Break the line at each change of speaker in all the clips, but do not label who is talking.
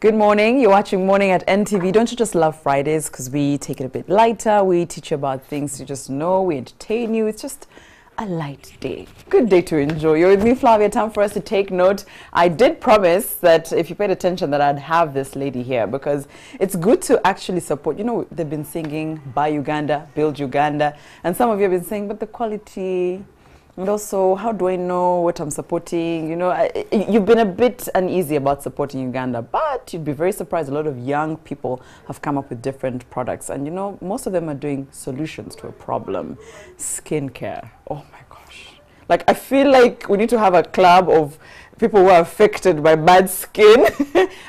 Good morning. You're watching Morning at NTV. Don't you just love Fridays? Because we take it a bit lighter. We teach you about things you just know. We entertain you. It's just a light day. Good day to enjoy. You're with me, Flavia. Time for us to take note. I did promise that if you paid attention that I'd have this lady here because it's good to actually support. You know, they've been singing Buy Uganda, Build Uganda. And some of you have been saying, but the quality... And also, how do I know what I'm supporting? You know, you've been a bit uneasy about supporting Uganda, but you'd be very surprised. A lot of young people have come up with different products. And, you know, most of them are doing solutions to a problem. Skincare. Oh, my gosh. Like, I feel like we need to have a club of people who are affected by bad skin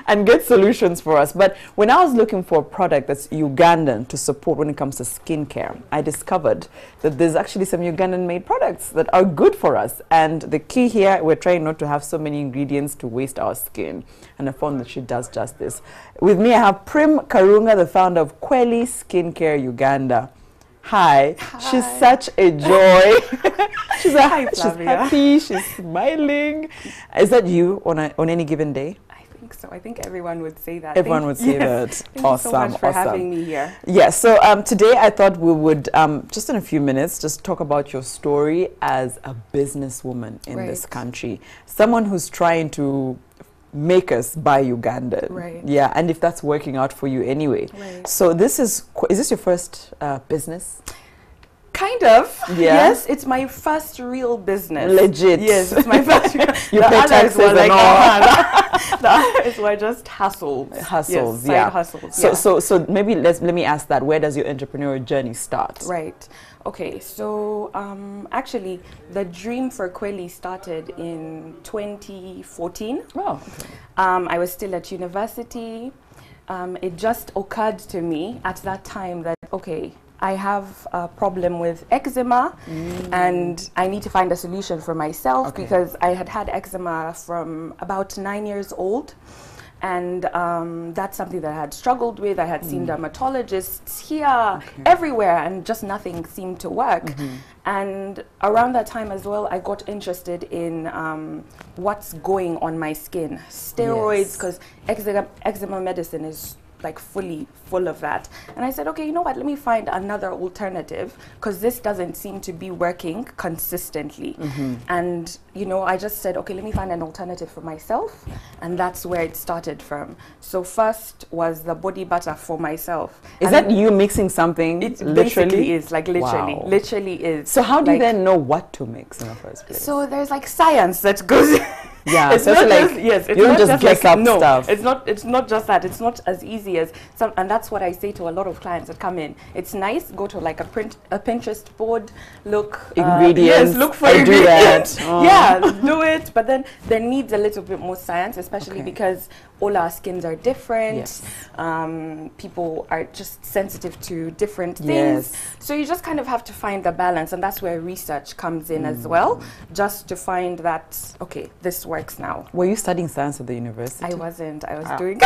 and get solutions for us. But when I was looking for a product that's Ugandan to support when it comes to skincare, I discovered that there's actually some Ugandan-made products that are good for us. And the key here, we're trying not to have so many ingredients to waste our skin. And I found that she does just this. With me, I have Prim Karunga, the founder of Kweli Skincare Uganda. Hi. She's such a joy. she's happy, she's smiling. Is that you on any given day?
I think so. I think everyone would say that.
Everyone would say that.
Thank
Awesome.
you so much for having me here.
Yeah, so today I thought we would, just in a few minutes, just talk about your story as a businesswoman in this country. Someone who's trying to make us buy Uganda.
Right.
Yeah, and if that's working out for you anyway.
Right.
So this is this your first business?
Kind of.
Yeah.
Yes, it's my first real business.
Legit.
Yes, it's my first real.
You pay taxes and all.
The others were just hustles.
Hustles,
yes, side hustles.
So maybe let me ask that. Where does your entrepreneurial journey start?
Right. Okay, so actually, the dream for Kweli started in 2014.
Oh, okay.
I was still at university. It just occurred to me at that time that, okay, I have a problem with eczema and I need to find a solution for myself because I had had eczema from about 9 years old. And that's something that I had struggled with. I had seen dermatologists here, everywhere, and just nothing seemed to work. And around that time as well, I got interested in what's going on my skin. Steroids, because eczema medicine is like fully full of that. And I said, okay, you know what, let me find another alternative because this doesn't seem to be working consistently. And, you know, I just said, okay, let me find an alternative for myself. And that's where it started from. So first was the body butter for myself.
Is that you mixing something?
It
literally
basically is, like literally, literally is.
So how do you then know what to mix in the first place?
So there's like science that goes
yeah,
it's
so
not
like
just, yes, it's
you don't
not
just
like,
guess up
no,
stuff.
It's not just that. It's not as easy as some, and that's what I say to a lot of clients that come in. It's nice, go to like a Pinterest board, look
ingredients.
Yes, look for
ingredients.
Do that. Yeah, do it. But then there needs a little bit more science, especially because all our skins are different.
Yes.
People are just sensitive to different things. So you just kind of have to find the balance, and that's where research comes in as well, just to find that, okay, this works now.
Were you studying science at the university?
I wasn't. I was doing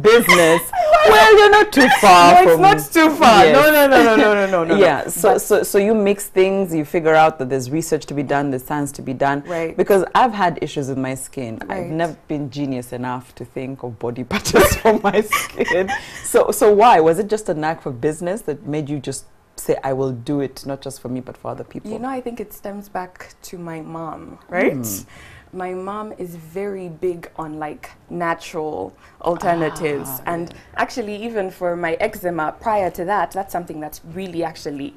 business. Well, you're not too far.
No, it's not too far. Yes. No.
Yeah. So you mix things. You figure out that there's research to be done, there's science to be done.
Right.
Because I've had issues with my skin. I've never been genius enough to think of body butters for my skin. So why was it just a knack for business that made you just say, I will do it, not just for me, but for other people?
You know, I think it stems back to my mom, right? My mom is very big on like natural alternatives. And actually, even for my eczema, prior to that, that's something that's really actually,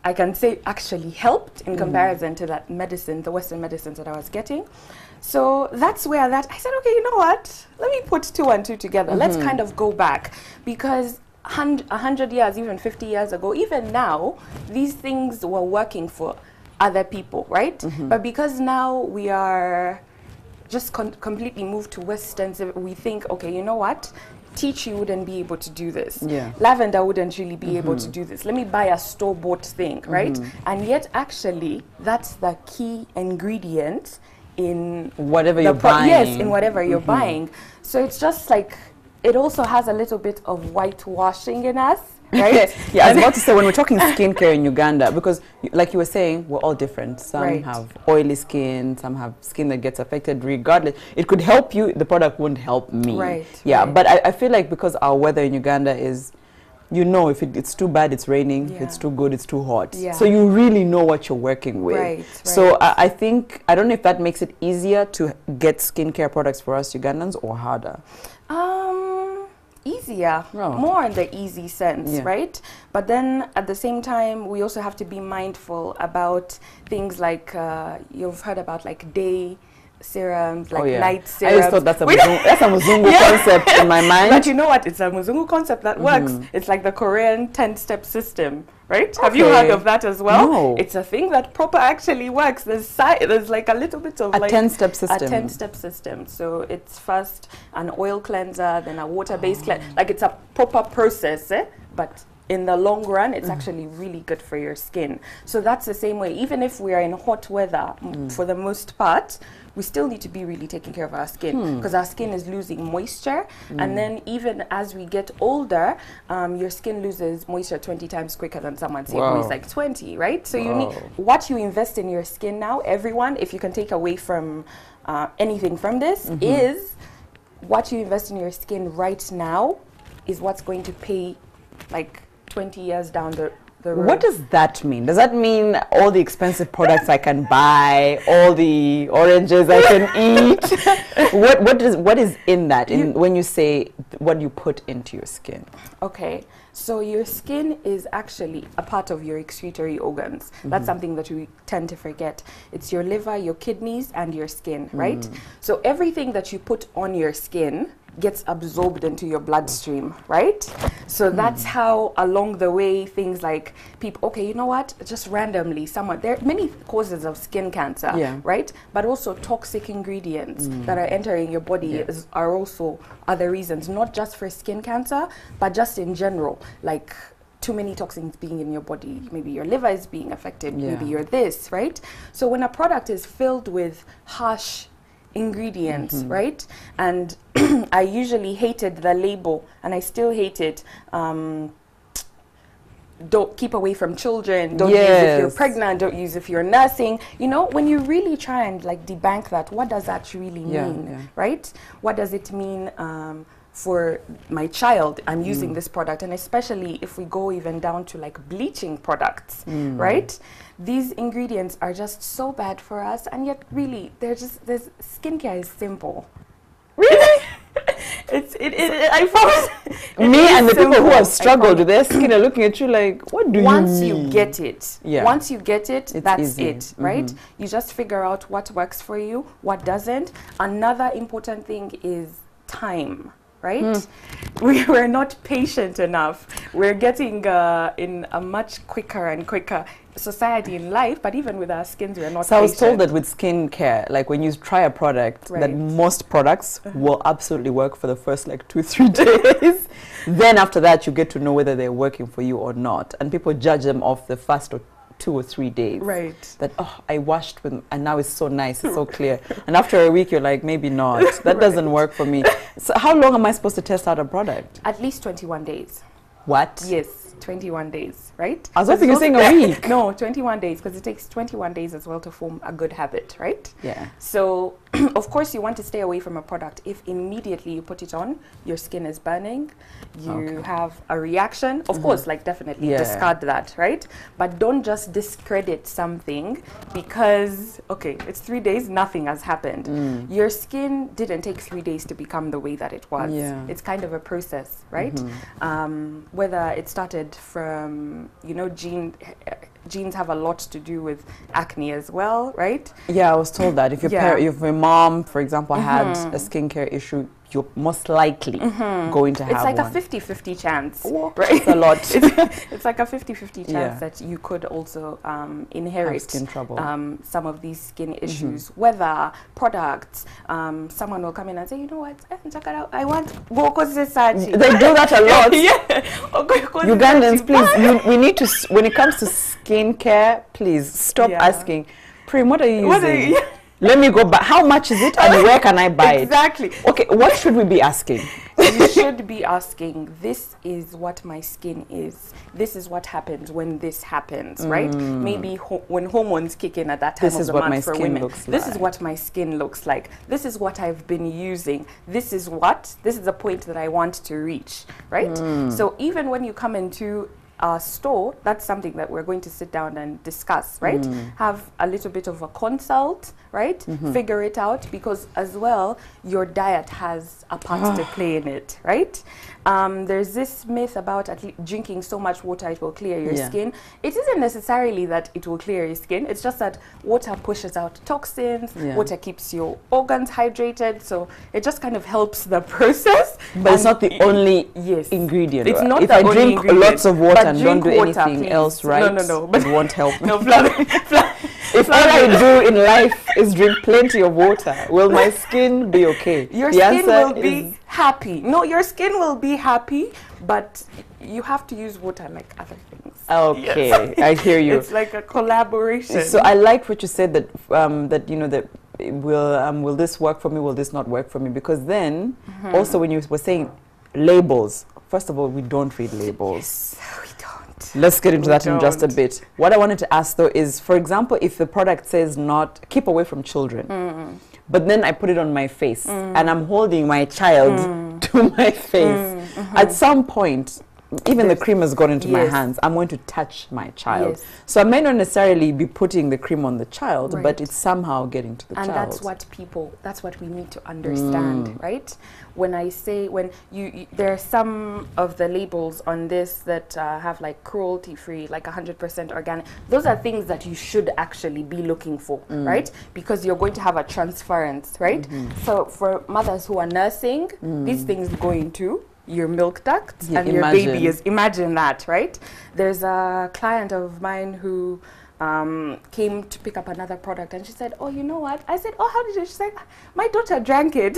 I can say actually helped in comparison to that medicine, the Western medicines that I was getting. So that's where I said, okay, you know what? Let me put 2 and 2 together. Let's kind of go back because 100 years, even 50 years ago, even now, these things were working for other people, right? But because now we are just completely moved to Western, we think, okay, you know what? Tea tree wouldn't be able to do this. Lavender wouldn't really be able to do this. Let me buy a store-bought thing, right? And yet, actually, that's the key ingredient in
whatever you're buying.
Yes, in whatever you're buying. So it's just like, it also has a little bit of whitewashing in us, right?
Yeah, I was about to say, when we're talking skincare in Uganda, because like you were saying, we're all different. Some
Right.
have oily skin, some have skin that gets affected regardless. It could help you, the product wouldn't help me.
Right,
Yeah,
right.
but I feel like because our weather in Uganda is, you know, if it's too bad, it's raining. If
Yeah.
it's too good, it's too hot.
Yeah.
So you really know what you're working with.
Right,
So
right.
I think, I don't know if that makes it easier to get skincare products for us Ugandans or harder.
Easier,
Oh.
more in the easy sense,
Yeah.
right? But then at the same time, we also have to be mindful about things like you've heard about like day serums, like night
I
serums.
just thought that's a Muzungu concept in my mind.
But you know what? It's a Muzungu concept that works. It's like the Korean 10-step system, right? Have you heard of that as well?
No.
It's a thing that proper actually works. There's like a little bit of
A
like
10-step system.
A 10-step system. So it's first an oil cleanser, then a water-based cleanser. Like it's a proper process, but in the long run, it's actually really good for your skin. So that's the same way. Even if we are in hot weather, for the most part, we still need to be really taking care of our skin because our skin is losing moisture. And then even as we get older, your skin loses moisture 20 times quicker than someone say who is like 20, right? So you need what you invest in your skin now, everyone, if you can take away from anything from this, is what you invest in your skin right now is what's going to pay like 20 years down the road.
What does that mean? Does that mean all the expensive products I can buy, all the oranges I can eat? What is in that? When you say what you put into your skin?
Okay, so your skin is actually a part of your excretory organs. That's something that we tend to forget. It's your liver, your kidneys, and your skin, right? So everything that you put on your skin gets absorbed into your bloodstream, right? So that's how along the way things like people, okay, you know what, just randomly someone, there are many causes of skin cancer, right? But also toxic ingredients that are entering your body are also other reasons, not just for skin cancer, but just in general, like too many toxins being in your body, maybe your liver is being affected, maybe you're this, right? So when a product is filled with harsh ingredients, right? And I usually hated the label, and I still hate it. Don't keep away from children. Don't use if you're pregnant. Don't use if you're nursing. You know, when you really try and like debunk that, what does that really mean, right? What does it mean for my child? I'm using this product, and especially if we go even down to like bleaching products, right? These ingredients are just so bad for us, and yet really, there's skincare is simple. Really? I promise.
Me and the people who have struggled with their skin are looking at you like, what do you mean?
Once you get it, that's
easy.
it, right? You just figure out what works for you, what doesn't. Another important thing is time. Right? We're not patient enough. We're getting in a much quicker and quicker society in life, but even with our skins, we're not
So
patient.
I was told that with skincare, like when you try a product, that most products will absolutely work for the first like 2-3 days. Then after that, you get to know whether they're working for you or not. And people judge them off the first 2 or 3 days.
Right.
That, oh, I washed with, and now it's so nice, it's so clear. And after a week, you're like, maybe not. That doesn't work for me. So how long am I supposed to test out a product?
At least 21 days.
What?
Yes, 21 days, right?
I was hoping you're saying a week.
No, 21 days, because it takes 21 days as well to form a good habit, right?
Yeah.
So, of course, you want to stay away from a product if immediately you put it on, your skin is burning, you have a reaction. Of course, like definitely discard that, right? But don't just discredit something because, okay, it's 3 days, nothing has happened. Your skin didn't take 3 days to become the way that it was.
Yeah.
It's kind of a process, right? Whether it started from, you know, genes have a lot to do with acne as well, right?
Yeah, I was told that if your mom, for example, had a skincare issue, you're most likely going to have
It's like
one.
a 50-50 chance,
right?
right?
It's a lot.
It's like a 50-50 chance that you could also inherit
have skin trouble.
some of these skin issues, weather, products. Someone will come in and say, you know what, check it out. I want Gokosesachi.
They do that a lot.
Yeah.
Ugandans, please, we need to, when it comes to skincare, please stop asking, Prim, what are you using? Let me go back. How much is it and where can I buy it?
Exactly.
Okay, what should we be asking?
You should be asking, this is what my skin is. This is what happens when this happens, right? Maybe when hormones kick in at that time of the month for women. This is what my skin looks like. This is what I've been using. This is the point that I want to reach, right? So even when you come into a store, that's something that we're going to sit down and discuss, right? Have a little bit of a consult, right? Figure it out, because as well, your diet has a part to play in it, right? There's this myth about drinking so much water it will clear your skin. It isn't necessarily that it will clear your skin. It's just that water pushes out toxins. Water keeps your organs hydrated. So it just kind of helps the process.
But it's not the only ingredient.
It's not
if
the
I
only
drink
ingredient,
lots of water and don't do
water,
anything else right,
no, but
it won't help me.
No,
if all I do in life is drink plenty of water, will my skin be okay?
Your skin will be happy. No, your skin will be happy, but you have to use water like other things.
Okay,
yes.
I hear you.
It's like a collaboration.
So I liked what you said, that that you know, that will this work for me? Will this not work for me? Because then also when you were saying labels, first of all, we don't read labels.
Yes, we don't.
Let's get into that in just a bit. What I wanted to ask though is, for example, if the product says not keep away from children, but then I put it on my face and I'm holding my child to my face, at some point, even the cream has gone into my hands, I'm going to touch my child. So I may not necessarily be putting the cream on the child, but it's somehow getting to the child.
And that's what we need to understand, right? When I say, there are some of the labels on this that have like cruelty-free, like 100% organic. Those are things that you should actually be looking for, right? Because you're going to have a transference, right? So for mothers who are nursing, these things go into your milk duct and your baby is, imagine that, right? There's a client of mine who came to pick up another product and she said, oh, you know what? I said, oh, how did you? She said, my daughter drank it.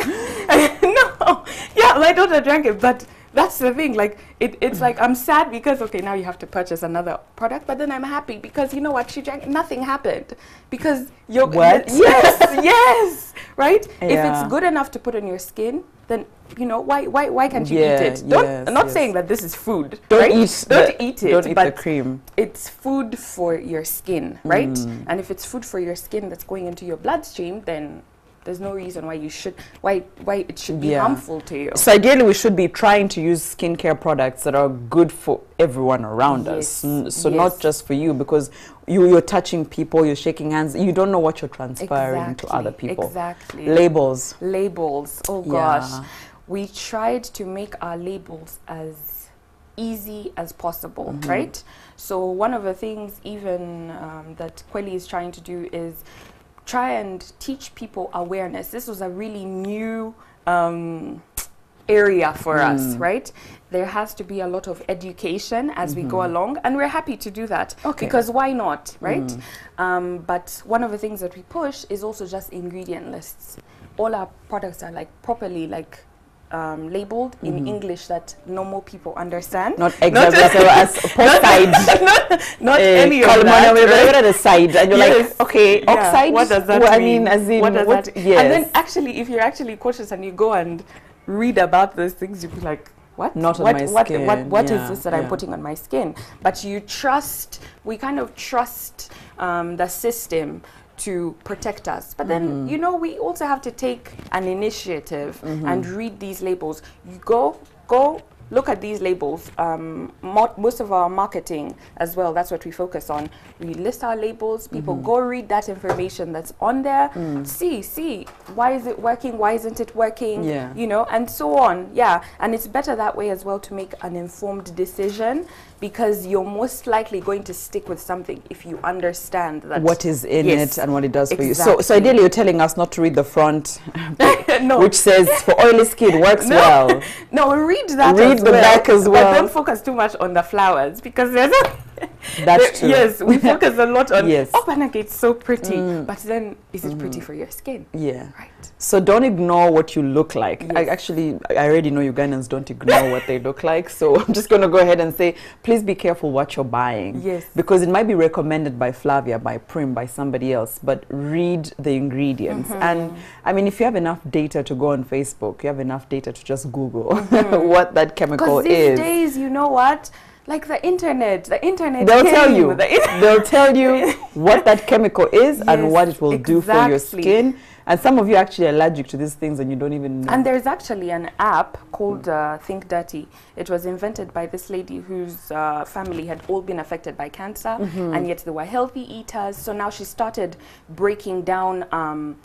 No, yeah, my daughter drank it, but that's the thing, like it's like I'm sad because okay, now you have to purchase another product, but then I'm happy because you know what, she drank, nothing happened because you're yes, right? If it's good enough to put on your skin, then you know why can't you eat it? I'm not saying that this is food. Don't eat it.
Don't eat the cream.
It's food for your skin, right? And if it's food for your skin that's going into your bloodstream, then there's no reason why it should be harmful to you.
So ideally, we should be trying to use skincare products that are good for everyone around us. So not just for you, because you're touching people, you're shaking hands. You don't know what you're transferring to other people.
Exactly.
Labels.
Oh gosh, we tried to make our labels as easy as possible, right? So one of the things even that Kweli is trying to do is try and teach people awareness. This was a really new area for us, right? There has to be a lot of education as we go along, and we're happy to do that because why not, right? But one of the things that we push is also just ingredient lists. All our products are like properly labeled in English that normal people understand.
Not exactly as post-side.
not any of that.
Right? The side, and you're like, okay, oxide.
What does that mean?
I mean, as in,
what does that? And then actually, if you're actually cautious and you go and read about those things, you'll be like, what?
Not on my skin.
What is this that I'm putting on my skin? But we kind of trust the system to protect us. But then, you know, we also have to take an initiative and read these labels. You go look at these labels. Most of our marketing as well, that's what we focus on. We list our labels. People go read that information that's on there. See, why is it working? Why isn't it working? You know, and so on. And it's better that way as well to make an informed decision, because you're most likely going to stick with something if you understand that
what is in it and what it does for you. So ideally, you're telling us not to read the front, which says for oily skin works well.
No, read that.
Read the back as well.
But don't focus too much on the flowers, because there's
That's true.
Yes, we focus a lot on,
yes.
oh, banana it's so pretty, but then is it pretty for your skin?
Yeah.
Right.
So don't ignore what you look like.
Yes.
I already know Ugandans don't ignore what they look like. So I'm just going to go ahead and say, please be careful what you're buying.
Yes.
Because it might be recommended by Flavia, by Prim, by somebody else, but read the ingredients. And I mean, if you have enough data to go on Facebook, you have enough data to just Google what that chemical is.
Because these days, you know what? Like the internet
they'll tell you they'll tell you what that chemical is and what it will do for your skin. And some of you are actually allergic to these things and you don't even know.
And there's actually an app called Think Dirty. It was invented by this lady whose family had all been affected by cancer, and yet they were healthy eaters. So now she started breaking down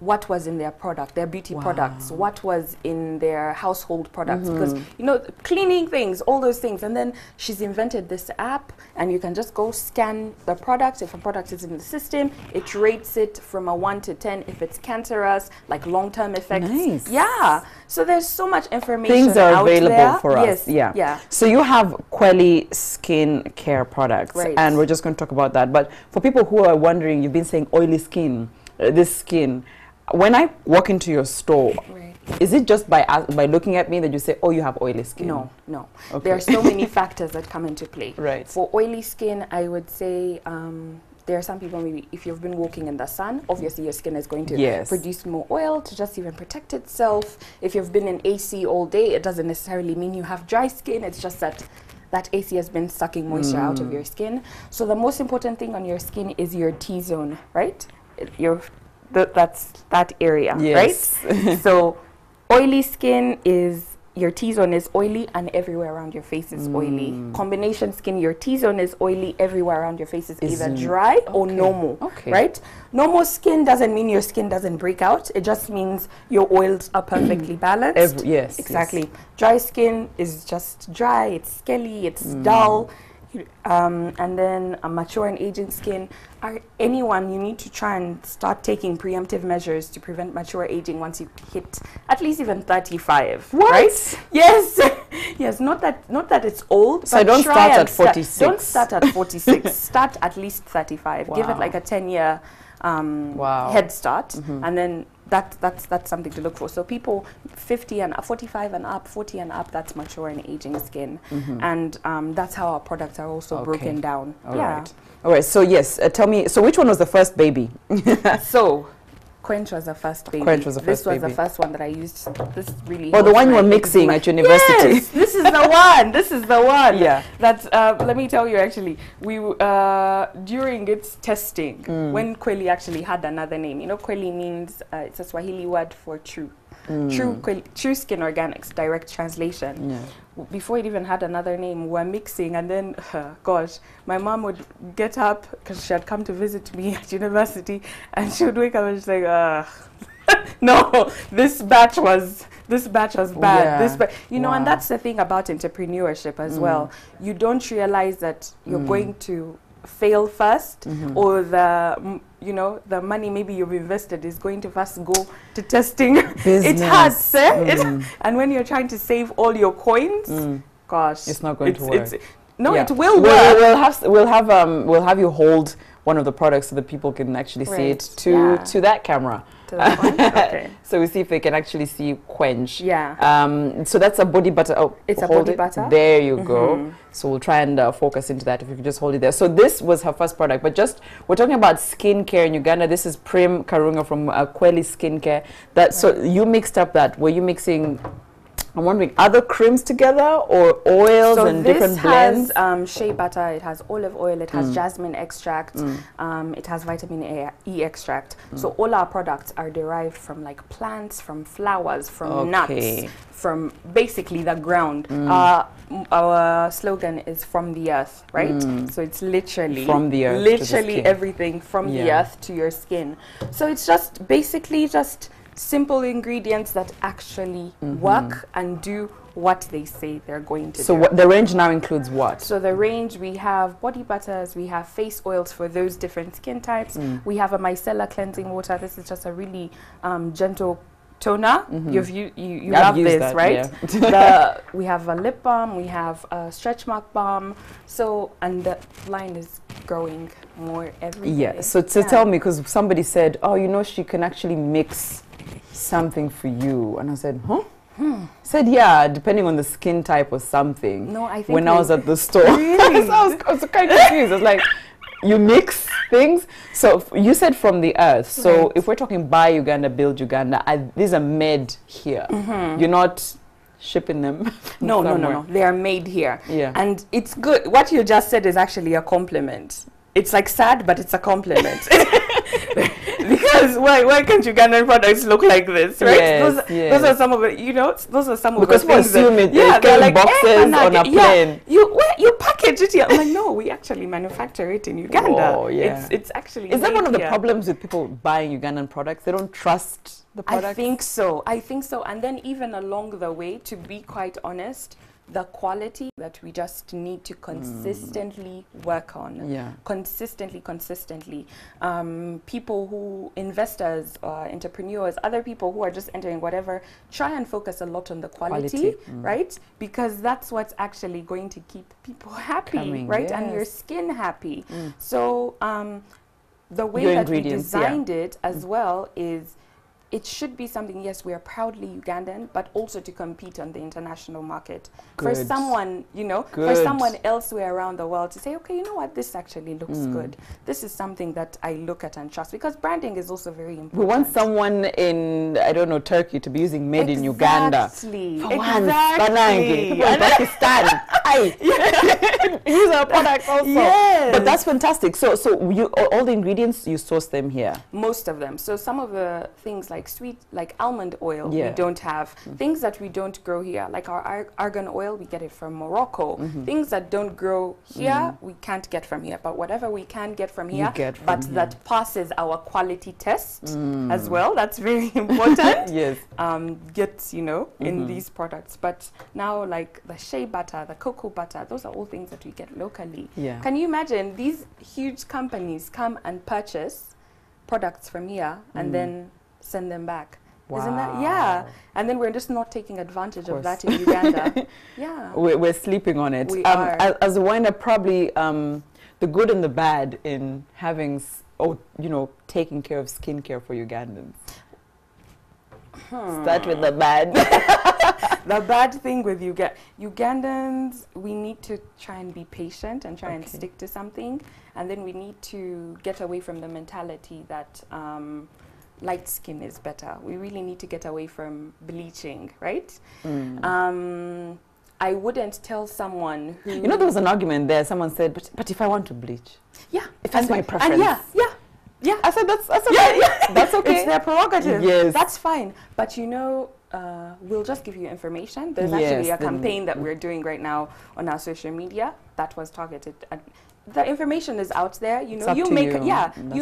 what was in their product, their beauty products, what was in their household products, because, you know, cleaning things, all those things. And then she's invented this app, and you can just go scan the product. If a product is in the system, it rates it from a 1 to 10 if it's cancerous, like long-term effects.
Nice.
Yeah. So there's so much information.
Things are
out
available
there.
for us.
Yes.
Yeah. So you have Quelly skin care products,
Right.
and we're just going to talk about that. But for people who are wondering, you've been saying oily skin, this skin. When I walk into your store, is it just by looking at me that you say, oh, you have oily skin?
No, no.
Okay.
There are so many factors that come into play.
Right.
For oily skin, I would say there are some people, maybe if you've been walking in the sun, obviously your skin is going to produce more oil to just even protect itself. If you've been in AC all day, it doesn't necessarily mean you have dry skin. It's just that AC has been sucking moisture out of your skin. So the most important thing on your skin is your T-zone, right? That's that area, right? So oily skin is, your T-zone is oily and everywhere around your face is oily. Combination skin, your T-zone is oily, everywhere around your face is either dry or normal, right? Normal skin doesn't mean your skin doesn't break out. It just means your oils are perfectly balanced.
Yes.
Exactly. Dry skin is just dry, it's scaly, it's dull. And then a mature and aging skin, anyone, you need to try and start taking preemptive measures to prevent mature aging once you hit at least even 35.
What?
Right? Yes. Yes, not that it's old.
So
but
don't start at 46.
Don't start at 46. Start at least 35.
Wow.
Give it like a 10-year head start, and then that's something to look for. So people 50 and 45 and up, 40 and up, that's mature and aging skin, and that's how our products are also broken down.
All right. So yes, tell me. So which one was the first baby?
So Quench was the first baby.
Quench was the first
This
baby.
was the first one that I used. This really.
Oh, the one you were mixing at university.
Yes, this is the one. This is the one.
Yeah.
That's. Let me tell you. Actually, we during its testing, when Quelly actually had another name. You know, Quelly means it's a Swahili word for true. True Skin Organics, direct translation.
Yeah.
Before it even had another name, we were mixing, and then, gosh, my mom would get up because she had come to visit me at university, and she would wake up and she's like, no, this batch was bad. You know, and that's the thing about entrepreneurship as well. You don't realize that you're going to fail first, or the money maybe you've invested is going to first go to testing. It hurts, and when you're trying to save all your coins, gosh,
it's not going to work.
It will work.
We'll have you hold one of the products so that people can actually see it to that camera.
Okay.
So we see if they can actually see Quench.
Yeah.
So that's a body butter. Oh,
it's a body butter.
There you go. So we'll try and focus into that if you could just hold it there. So this was her first product, but we're talking about skincare in Uganda. This is Prim Karunga from Quelly Skincare. So you mixed up that. Were you mixing? I'm wondering, other creams together or oils and different blends?
So this has shea butter, it has olive oil, it has jasmine extract, it has vitamin E extract. So all our products are derived from like plants, from flowers, from nuts, from basically the ground. Our slogan is from the earth, right? So it's literally
from the earth,
literally everything from the earth to your skin. So it's just basically just simple ingredients that actually work and do what they say they're going to do.
So the range now includes what?
So the range, we have body butters, we have face oils for those different skin types. We have a micellar cleansing water. This is just a really gentle toner. You
I've
love
used
this,
that,
right?
yeah.
We have a lip balm, we have a stretch mark balm. So, and the line is growing more every day.
Yeah, so tell me, because somebody said, oh, you know, she can actually mix something for you. And I said, huh? Said, yeah, depending on the skin type or something.
No, I think
when I was at the store.
Really?
So I was kind of confused. I was like, you mix things? So you said from the earth. So
Right.
if we're talking buy Uganda, build Uganda, these are made here. You're not shipping them
No. They are made here.
Yeah.
And it's good. What you just said is actually a compliment. It's like sad, but it's a compliment. Because why can't Ugandan products look like this, right?
Yes,
Those are some of it, you know, those are some of
Because
the
people
things
assume
that,
it
they're
came
like,
boxes on a plane.
You package it here. I'm like, no, we actually manufacture it in Uganda.
Oh, yeah.
It's actually
Is that
made
one of the
here.
problems with people buying Ugandan products? They don't trust the product?
I think so. And then even along the way, to be quite honest, the quality that we just need to consistently work on.
Yeah.
Consistently. People who, investors, entrepreneurs, other people who are just entering whatever, try and focus a lot on the quality. Right? Because that's what's actually going to keep people happy, right? And your skin happy. So the way
Your
that we
ingredients,
designed it as well is, it should be something, yes, we are proudly Ugandan, but also to compete on the international market. For someone, you know, for someone elsewhere around the world to say, okay, you know what, this actually looks good. This is something that I look at and trust, because branding is also very important.
We want someone in, I don't know, Turkey to be using made in Uganda.
Exactly.
For once, Banangi. People in Pakistan. Use our products also.
Yes.
But that's fantastic. So you, all the ingredients, you source them here?
Most of them. So some of the things like like almond oil, we don't have. Things that we don't grow here, like our argan oil, we get it from Morocco. Things that don't grow here, we can't get from here. But whatever we can get from here, that passes our quality test as well. That's very important.
Yes.
Gets, you know, in these products. But now, like the shea butter, the cocoa butter, those are all things that we get locally.
Yeah.
Can you imagine these huge companies come and purchase products from here and then send them back?
Wow.
Isn't that, yeah? And then we're just not taking advantage of that in Uganda. Yeah.
We're sleeping on it.
We are.
As a winer, probably the good and the bad in having, taking care of skincare for Ugandans. Start with the bad.
The bad thing with Ugandans, we need to try and be patient and try and stick to something. And then we need to get away from the mentality that light skin is better. We really need to get away from bleaching, right? I wouldn't tell someone who...
You know, there was an argument there. Someone said, but if I want to bleach?
Yeah.
If that's my preference.
Yeah.
I said, that's okay. That's okay.
It's their prerogative.
Yes.
That's fine. But you know, we'll just give you information. There's actually a campaign that we're doing right now on our social media that was targeted at... The information is out there, you know, you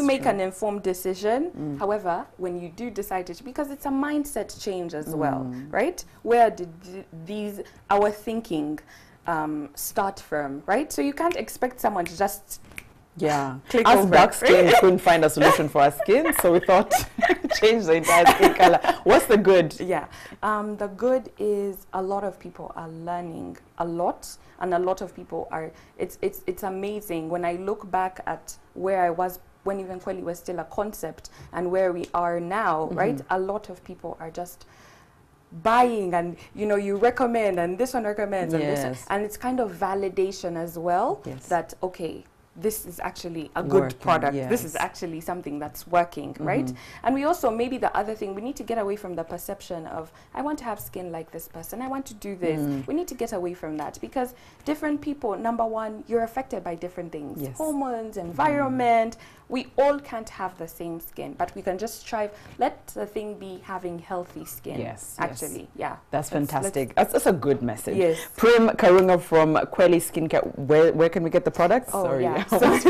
make an informed decision. However, when you do decide to, because it's a mindset change as well, right? Where did our thinking start from, right? So you can't expect someone to just click
Us
over.
dark skin couldn't find a solution for our skin, so we thought change the entire skin color. What's the good?
Yeah, the good is a lot of people are learning a lot, and a lot of people are. It's amazing when I look back at where I was when even Kweli was still a concept and where we are now, right? A lot of people are just buying, and you know, you recommend, and this one recommends, and this one, and it's kind of validation as well that okay, this is actually a good product. This is actually something that's working, right? And we also, maybe the other thing, we need to get away from the perception of, I want to have skin like this person, I want to do this. We need to get away from that, because different people, number one, you're affected by different things. Hormones, environment, we all can't have the same skin, but we can just strive, let the thing be having healthy skin. Actually,
That's fantastic. That's a good message.
Yes.
Prim Karunga from Kweli Skincare, where can we get the products?
So,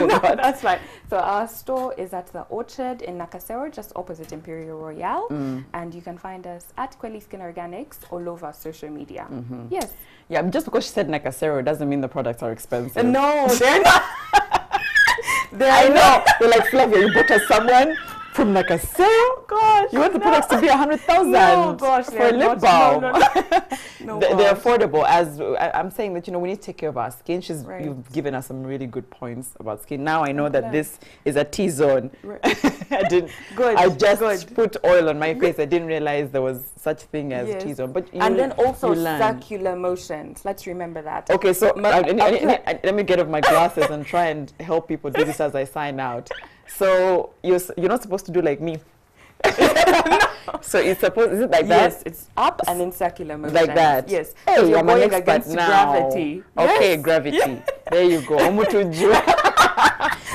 no, that's right. So our store is at the Orchard in Nakasero, just opposite Imperial Royale. And you can find us at Kweli Skin Organics all over social media. Yes.
Yeah, just because she said Nakasero doesn't mean the products are expensive.
No, they're not.
I know. They're like, Flavia, you bought us someone From Nakasero?
Gosh,
You want the products to be 100,000
no, gosh,
for a lip balm?
No,
They're
gosh.
affordable. As I'm saying that, we need to take care of our skin.
Right.
You've given us some really good points about skin. Now I know
I'm
that
glad.
this is a T-zone.
Right.
I just put oil on my face. I didn't realize there was such thing as
Yes.
T-zone. But
And then also
you learn.
circular motions. Let's remember that.
Okay, so
But
let me get off my glasses and try and help people do this as I sign out. So you're not supposed to do like me. So is it like that?
Yes, it's up and in circular motion.
Like that?
Yes.
Hey,
So you're
I'm an
going
expert
against
now.
gravity.
Okay,
Yes.
gravity. There you go. Omutuju.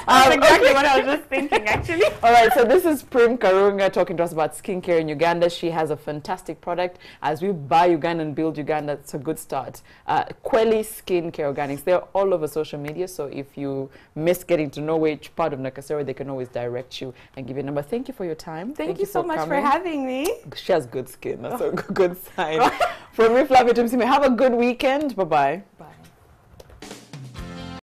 That's exactly what I was just thinking, actually.
All right, so this is Prim Karunga talking to us about skincare in Uganda. She has a fantastic product. As we buy Uganda and build Uganda, it's a good start. Kweli Skincare Organics. They're all over social media, so if you miss getting to know which part of Nakasero, they can always direct you and give you a number. Thank you for your time.
Thank you so much for
coming.
having me.
She has good skin. That's a good sign. From me, Flavia Tumsime, have a good weekend. Bye-bye.